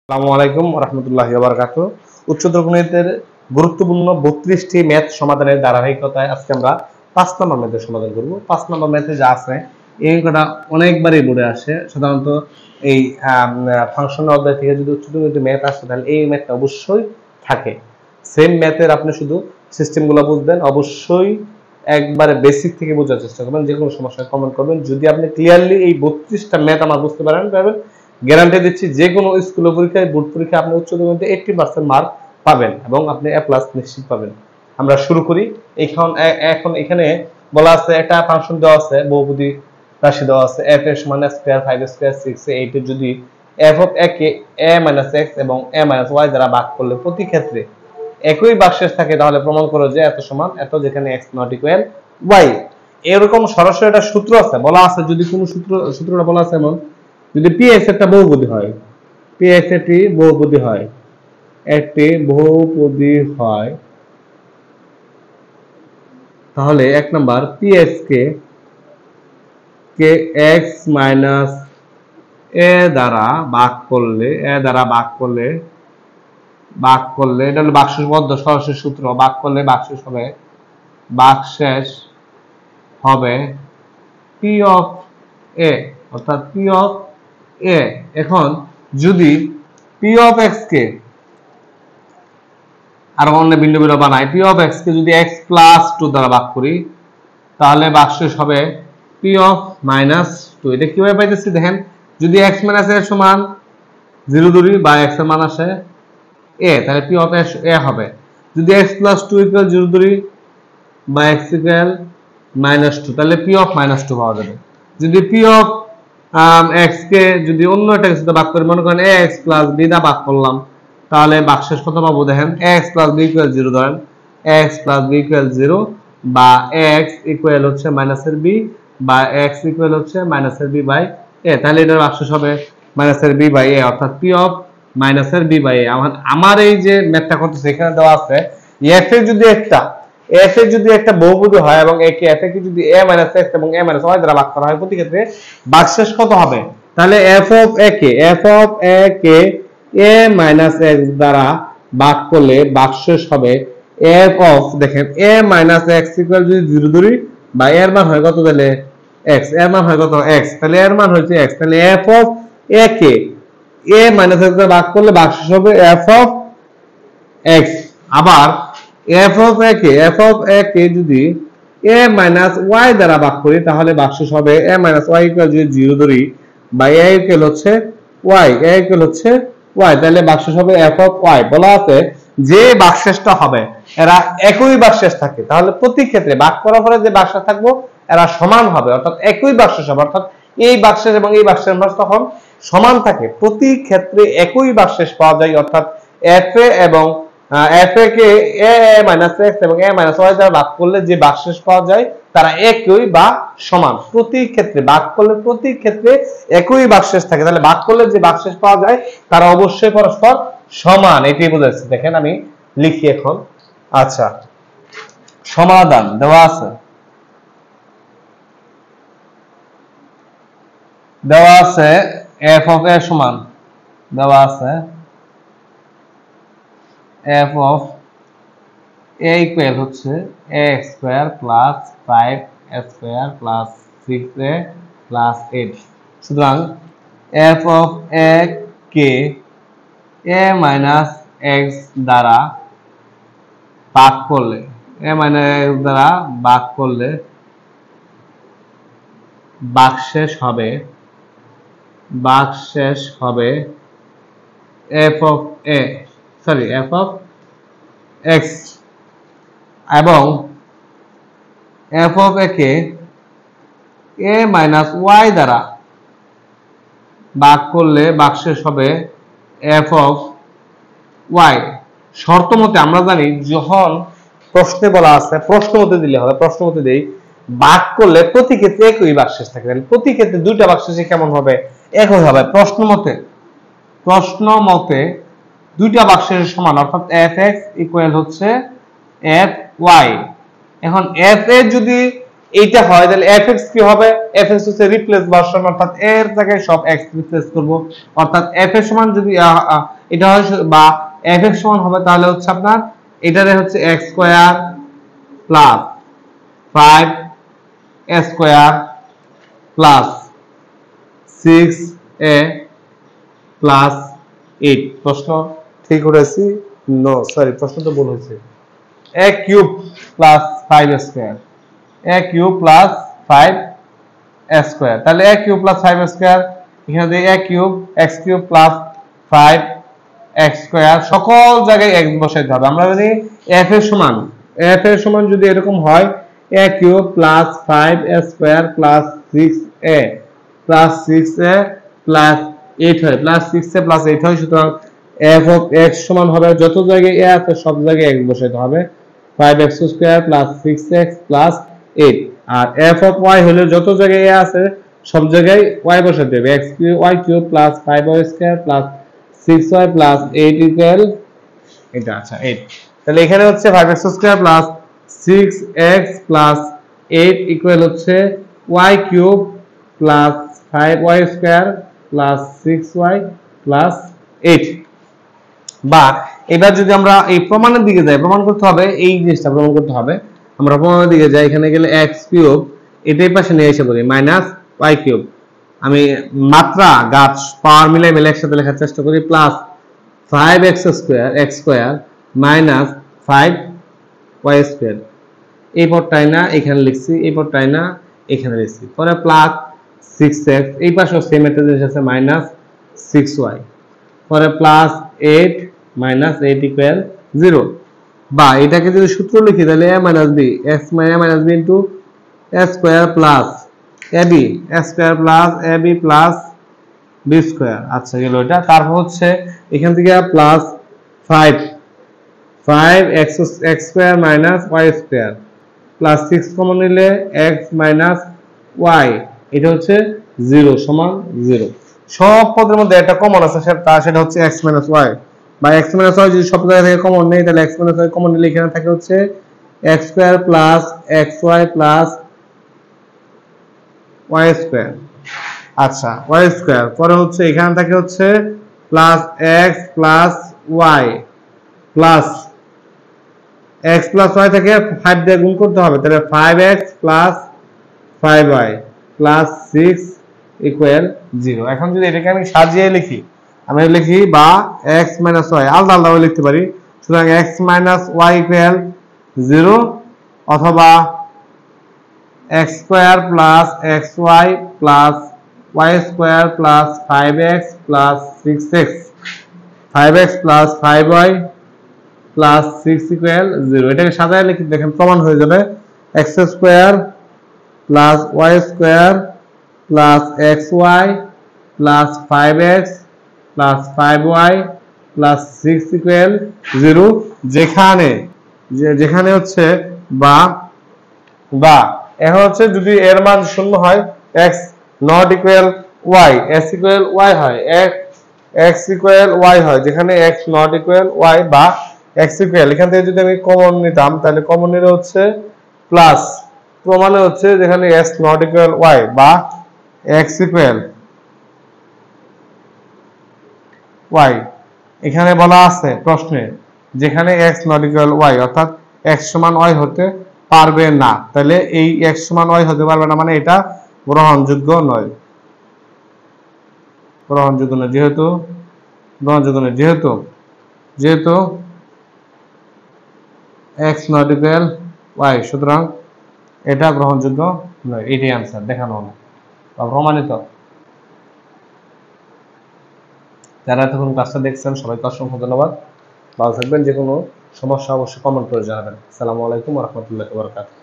আসসালামু আলাইকুম রহমতুল্লাহি ওয়া বারাকাতুহু। উচ্চতর গণিতের গুরুত্বপূর্ণ 32টি ম্যাথ সমাধানের ধারাবাহিকতায় আজকে আমরা 5 নম্বর ম্যাথের সমাধান করব। 5 নম্বর ম্যাথে যা আছে এই অঙ্কটা অনেকবারই বোর্ডে আসে। সাধারণত এই ফাংশনের অধ্যায় থেকে যদি উচ্চতর গণিতের ম্যাথ আসে তাহলে এই ম্যাথটা অবশ্যই থাকে। সেম ম্যাথের আপনি শুধু সিস্টেমগুলো বুঝবেন, অবশ্যই একবারে বেসিক থেকে বোঝার চেষ্টা করবেন। যে কোনো সমস্যায় কমেন্ট করবেন। যদি আপনি ক্লিয়ারলি এই 32টা ম্যাথ আমার বুঝতে পারেন গ্যারান্টি দিচ্ছি যে কোনো স্কুল পরীক্ষায় বোর্ড পরীক্ষায় আপনি উচ্চতর গণিতে 80% মার্ক পাবেন এবং আপনি A+ নিশ্চিত পাবেন। আমরা শুরু করি। এখন এখানে বলা আছে একটা ফাংশন দেওয়া আছে, বহুপদী রাশি দেওয়া আছে f এর সমান স্কয়ার 5 স্কয়ার 6 8 এর যদি f of a K a - x এবং a - y দ্বারা ভাগ করলে প্রতি ক্ষেত্রে একই ভাগশেষ থাকে তাহলে প্রমাণ করো যে এত সমান এত, যেখানে x not equal y। এরকম সরাসরি একটা সূত্র আছে, বলা আছে যদি কোনো সূত্রটা বলা আছে এমন, যদি px একটা বহুপদী হয়, px একটি বহুপদী হয়, তাহলে এক number px K x minus a দ্বারা ভাগ করলে এটা হলো ভাগশেষ বদ্ধ সরাসরি সূত্র, ভাগ করলে ভাগশেষ হবে p অফ a, অর্থাৎ p অফ a। এখন যদি p অফ x কে আর অন্য ভিন্ন ভিন্ন বানাই, p অফ x কে যদি x প্লাস 2 দ্বারা ভাগ করি তাহলে ভাগশেষ হবে p অফ মাইনাস 2। এটা কিভাবে পাইতেছি দেখেন, যদি x মাইনাস a সমান 0 ধরি বা x এর মান আসে a, তাহলে p অফ a হবে। যদি x প্লাস 2 ইকুয়াল 0 ধরি বা x ইকুয়াল মাইনাস 2, তাহলে p অফ মাইনাস 2 পাওয়া যাবে। যদি p অফ x কে যদি অন্য একটা কিছুতে ভাগ করি, মনে করেন ax প্লাস b দা ভাগ করলাম, তাহলে ভাগশেষ কত পাবো দেখেন, ax প্লাস b ইকুয়াল 0 ধরেন, ax প্লাস b ইকুয়াল 0 বা x ইকুয়াল হচ্ছে মাইনাসের b বা x ইকুয়াল হচ্ছে মাইনাসের b বাই a, তাহলে এটার ভাগশেষ হবে মাইনাসের b বাই a, অর্থাৎ p অফ মাইনাসের b বাই a। আমার এই যে ম্যাথটা করতেছে এখানে দেওয়া আছে f এর যদি একটা বহুপদী হয় এবং f এ যদি a - x এবং a - y দ্বারা ভাগ করা হয় প্রতি ক্ষেত্রে ভাগশেষ কত হবে, তাহলে f of a K a - x দ্বারা ভাগ করলে ভাগশেষ হবে f অফ, দেখেন a - x ইকুয়াল যদি 0 ধরি বা এর মান হয় কত, তাহলে x, এর মান হয় কত x, তাহলে এর মান হচ্ছে x, তাহলে f of a K a - x দ্বারা ভাগ করলে ভাগশেষ হবে f অফ x। আবার f অফ a কে যদি a - y দ্বারা ভাগ করি তাহলে ভাগশেষ হবে a - y ইকুয়াল যদি 0 ধরি বা a ইকুয়াল হচ্ছে y, তাহলে ভাগশেষ হবে f অফ y। বলা আছে যে ভাগশেষটা হবে এরা একই ভাগশেষ থাকে, তাহলে প্রতি ক্ষেত্রে ভাগ করার পরে যে ভাগশেষ থাকবো এরা সমান হবে, অর্থাৎ একই ভাগশেষ হবে, অর্থাৎ এই ভাগশেষ এবং এই ভাগশেষ তখন সমান থাকে। প্রতি ক্ষেত্রে একই ভাগশেষ পাওয়া যায়, অর্থাৎ f a এবং f a K a - x এবং a - y দ্বারা ভাগ করলে যে ভাগশেষ পাওয়া যায় তারা একই বা সমান। প্রতি ক্ষেত্রে ভাগ করলে প্রতি ক্ষেত্রে একই ভাগশেষ থাকে, তাহলে ভাগ করলে যে ভাগশেষ পাওয়া যায় তারা অবশ্যই পরস্পর সমান, এটাই বোঝাচ্ছে। দেখেন আমি লিখি এখন। আচ্ছা, সমাধান দেওয়া আছে f অফ a সমান f অফ a ইকুয়াল হচ্ছে ax square plus 5 square plus 6a plus 8। সুতরাং f of a K a - x দ্বারা ভাগ করলে ভাগশেষ হবে f অফ x এবং f of a K a - y দ্বারা ভাগ করলে ভাগশেষ হবে f অফ y। শর্ত মতে আমরা জানি যখন প্রশ্নে বলা আছে, প্রশ্ন মতে দিলে হবে, প্রশ্ন মতে দেই ভাগ করলে প্রতি ক্ষেত্রে একই ভাগশেষ থাকে, প্রতি ক্ষেত্রে দুইটা ভাগশেষ কেমন হবে, একই হবে। প্রশ্ন মতে দুইটা ভাগশেষ সমান, অর্থাৎ fx ইকুয়াল হচ্ছে fy। এখন f এর যদি এইটা হয় তাহলে fx কি হবে, fx হচ্ছে রিপ্লেস ভার্সন, অর্থাৎ এর জায়গায় সব x রিপ্লেস করব, অর্থাৎ f এর সমান যদি এটা হয় বা fx সমান হবে তাহলে হচ্ছে আপনার এটারে হচ্ছে x square plus 5 square plus 6a plus 8 প্রশ্ন ঠিক করেছি নো সরি প্রশ্ন তো ভুল হয়েছে a cube plus 5 square a cube plus 5 square তাহলে a কিউব প্লাস 5 স্কয়ার এখানে দিয়ে a cube x cube plus 5 x square সকল জায়গায় x বসাইতে হবে আমরা জানি f এর সমান যদি এরকম হয় a cube plus 5 square plus 6a plus 6a plus 8 হয় প্লাস 6a প্লাস 8 হয় সুতরাং f অফ x সমান হবে যত জায়গায় a আছে সব জায়গায় x বসাইতে হবে 5x square plus 6x plus 8 আর f অফ y হলো যত জায়গায় a আছে সব জায়গায় y বসাতে হবে x cube y cube plus 5y square plus 6y plus 8 equal এটা আচ্ছা 8 তাহলে এখানে হচ্ছে 5x square plus 6x plus 8 equal হচ্ছে y cube plus 5y square plus 6y plus 8 বা এবার যদি আমরা এই প্রমাণের দিকে যাই প্রমাণ করতে হবে এই জিনিসটা প্রমাণ করতে হবে আমরা প্রমাণের দিকে যাই এখানে গেলে x কিউব এটাই পাশে নিয়ে এসে বলি মাইনাস y কিউব আমি মাত্রা গাছ পাওয়ার মিলে একসাথে লেখার চেষ্টা করি plus 5x square minus 5y square এই পদটাই না এখানে লিখছি এই পদটাই না এখানে লিখছি পরে প্লাস 6x এই পাশেও সেম একটা জিনিস আছে মাইনাস 6y পরে প্লাস 8 মাইনাস 8 ইকুয়াল 0 বা এটাকে যদি সূত্র লিখি তাহলে a minus b x minus b into a square plus ab a square plus ab plus b square আচ্ছা গেল এটা তারপর হচ্ছে এখান থেকে plus 5x square minus y square plus 6 common নিলে x মাইনাস y এটা হচ্ছে 0 সমান 0 সব পদের মধ্যে একটা কমন আছে সেটা হচ্ছে x মাইনাস y বা x মাইনাস y যদি সব জায়গা থেকে কমন নেই তাহলে x মাইনাস y কমন নিলে এখানে থাকে হচ্ছে x square plus xy plus y square আচ্ছা y স্কয়ার পরে হচ্ছে এখানে থাকে হচ্ছে plus x plus y plus x plus y থেকে 5 দিয়ে গুণ করতে হবে তাহলে 5x plus 5y plus 6 equal 0 এখন যদি এটাকে আমি সাজিয়ে লিখি আমি লিখি বা x মাইনাস y আলাদা আলাদা লিখতে পারি সুতরাং x মাইনাস y ইকুয়াল 0 অথবা x square plus xy plus y square plus 5x plus 6x 5x plus 5y plus 6 equal 0 এটাকে সাজায় লিখে দেখেন প্রমাণ হয়ে যাবে x square plus y square plus xy plus 5x plus 5y plus 6 equal 0 যেখানে হচ্ছে বা এখন হচ্ছে যদি এর মান শূন্য হয় x not equal y s equal y হয় x ইকুয়াল y হয় যেখানে x নট ইকুয়াল y বা x ইকুয়াল এখান থেকে যদি আমি কমন নিতাম তাহলে কমন নিলে হচ্ছে প্লাস প্রমাণে হচ্ছে যেখানে s নট ইকুয়াল y বা x ইকুয়াল y এখানে বলা আছে প্রশ্নে যেখানে x নট ইকুয়াল y অর্থাৎ x সমান y হতে পারবে না তাহলে এই x সমান y হতে পারবে না মানে এটা গ্রহণযোগ্য নয় যেহেতু x নট ইকুয়াল y সুতরাং এটা গ্রহণযোগ্য নয় এটাই आंसर দেখানো হলো বা প্রমাণিত যারা এতক্ষণ ক্লাসটা দেখছেন সবাইকে অসংখ্য ধন্যবাদ ভালো থাকবেন যে কোনো সমস্যা অবশ্যই কমেন্ট করে জানাবেন আসসালামু আলাইকুম ওয়া রাহমাতুল্লাহি ওয়া বারাকাতুহু